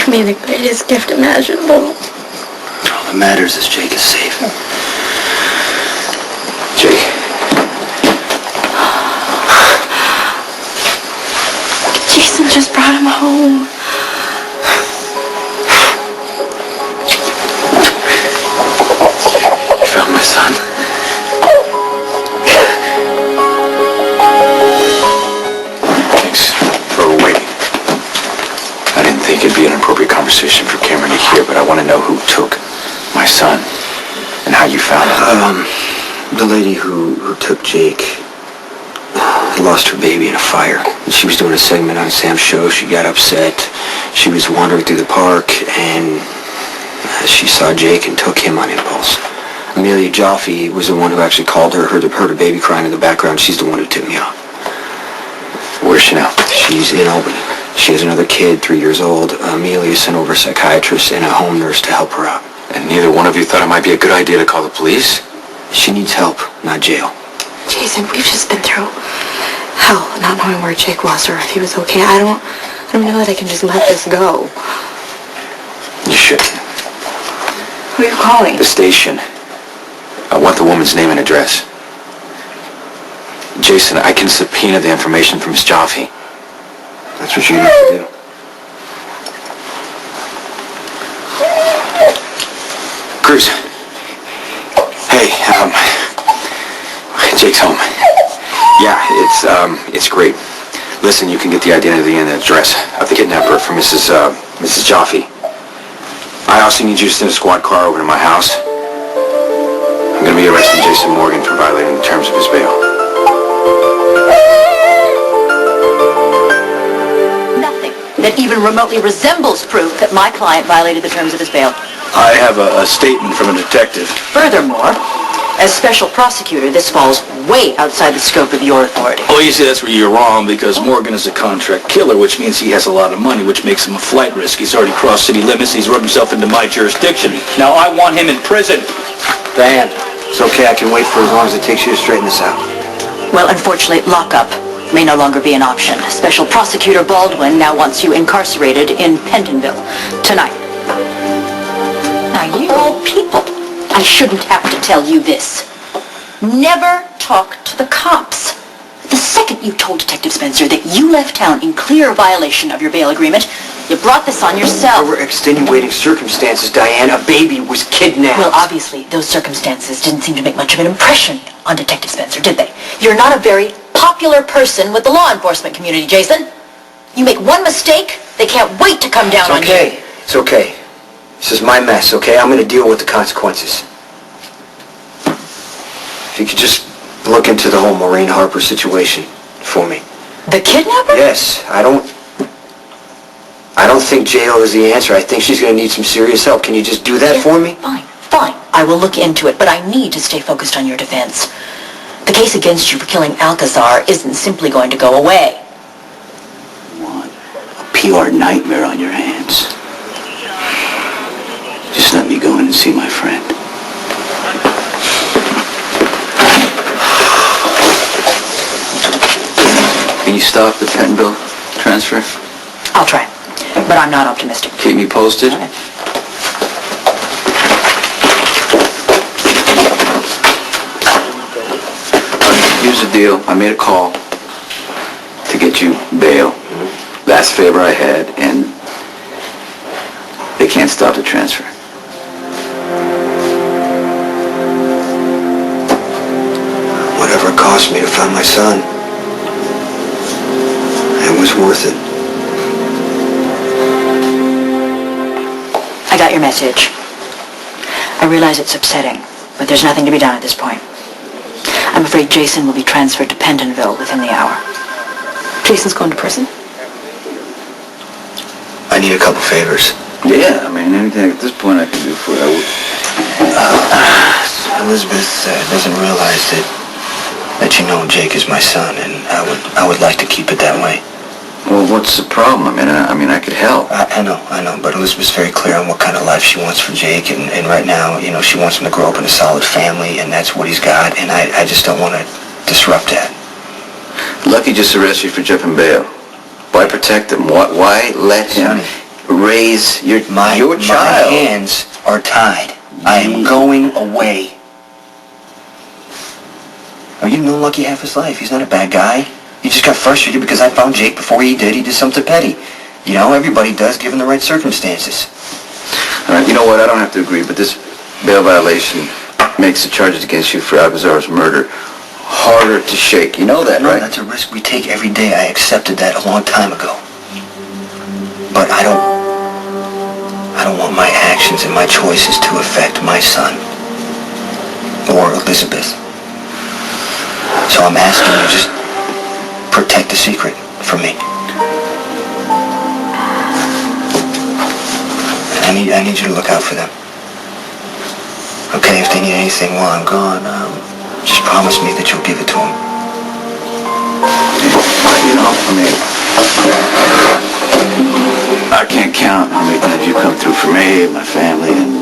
gave me the greatest gift imaginable. All that matters is Jake is safe. Jake. Jason just brought him home. You found my son. Thanks for waiting. I didn't think it'd be an appropriate conversation for Cameron to hear, but I want to know who took my son and how you found him. The lady who took Jake lost her baby in a fire. She was doing a segment on Sam's show. She got upset. She was wandering through the park, and she saw Jake and took him on impulse. Amelia Jaffe was the one who actually called her, heard the baby crying in the background. She's the one who tipped me off. Where's she now? She's in Albany. She has another kid, 3 years old. Amelia sent over a psychiatrist and a home nurse to help her out. And neither one of you thought it might be a good idea to call the police? She needs help, not jail. Jason, we've just been through hell, not knowing where Jake was or if he was okay. I don't know that I can just let this go. You shouldn't. Who are you calling? The station. I want the woman's name and address. Jason, I can subpoena the information from Miss Jaffe. That's what you need to do. Cruz. Hey, Jake's home. Yeah, it's great. Listen, you can get the identity and the address of the kidnapper from Mrs. Jaffe. I also need you to send a squad car over to my house. I'm going to be arresting Jason Morgan for violating the terms of his bail. Nothing that even remotely resembles proof that my client violated the terms of his bail. I have a statement from a detective. Furthermore, as special prosecutor, this falls way outside the scope of your authority. Oh, you see, that's where you're wrong, because Morgan is a contract killer, which means he has a lot of money, which makes him a flight risk. He's already crossed city limits. He's worked himself into my jurisdiction. Now, I want him in prison. Diane, it's okay. I can wait for as long as it takes you to straighten this out. Well, unfortunately, lockup may no longer be an option. Special Prosecutor Baldwin now wants you incarcerated in Pentonville tonight. Now, you... Of all people, I shouldn't have to tell you this. Never talk to the cops. The second you told Detective Spencer that you left town in clear violation of your bail agreement, you brought this on yourself. There were extenuating circumstances, Diane. A baby was kidnapped. Well, obviously, those circumstances didn't seem to make much of an impression on Detective Spencer, did they? You're not a very popular person with the law enforcement community, Jason. You make one mistake, they can't wait to come down on you. Okay. It's okay. This is my mess, okay? I'm going to deal with the consequences. If you could just look into the whole Maureen Harper situation for me. The kidnapper? Yes. I don't think jail is the answer. I think she's going to need some serious help. Can you just do that for me? Fine. I will look into it, but I need to stay focused on your defense. The case against you for killing Alcazar isn't simply going to go away. Want a PR nightmare on your hands. Just let me go in and see my friend. Can you stop the Pentonville transfer? I'll try, but I'm not optimistic. Keep me posted. Okay. Here's the deal. I made a call to get you bail. Last favor I had, and they can't stop the transfer. Whatever it cost me to find my son, it was worth it. I got your message. I realize it's upsetting, but there's nothing to be done at this point. I'm afraid Jason will be transferred to Pentonville within the hour. Jason's going to prison? I need a couple favors. Yeah, I mean, anything at this point I can do for you, I would. Elizabeth doesn't realize that you know Jake is my son, and I would like to keep it that way. Well, what's the problem? I mean, I could help. I know, but Elizabeth's very clear on what kind of life she wants for Jake, and right now, you know, she wants him to grow up in a solid family, and that's what he's got, and I just don't want to disrupt that. Lucky just arrested you for jumping bail. Why protect him? Why let him? Sonny, raise your My child. hands are tied. I am going away. Oh, you know Lucky half his life. He's not a bad guy. He just got frustrated because I found Jake before he did. He did something petty. You know, everybody does given the right circumstances. All right, you know what? I don't have to agree, but this bail violation makes the charges against you for Alcazar's murder harder to shake. You know that, No, right? that's a risk we take every day. I accepted that a long time ago. But I don't want my actions and my choices to affect my son or Elizabeth. So I'm asking you, just protect the secret from me. And I need you to look out for them. Okay, if they need anything while I'm gone, just promise me that you'll give it to them. You know, I mean, I can't count how many times you come through for me and my family, and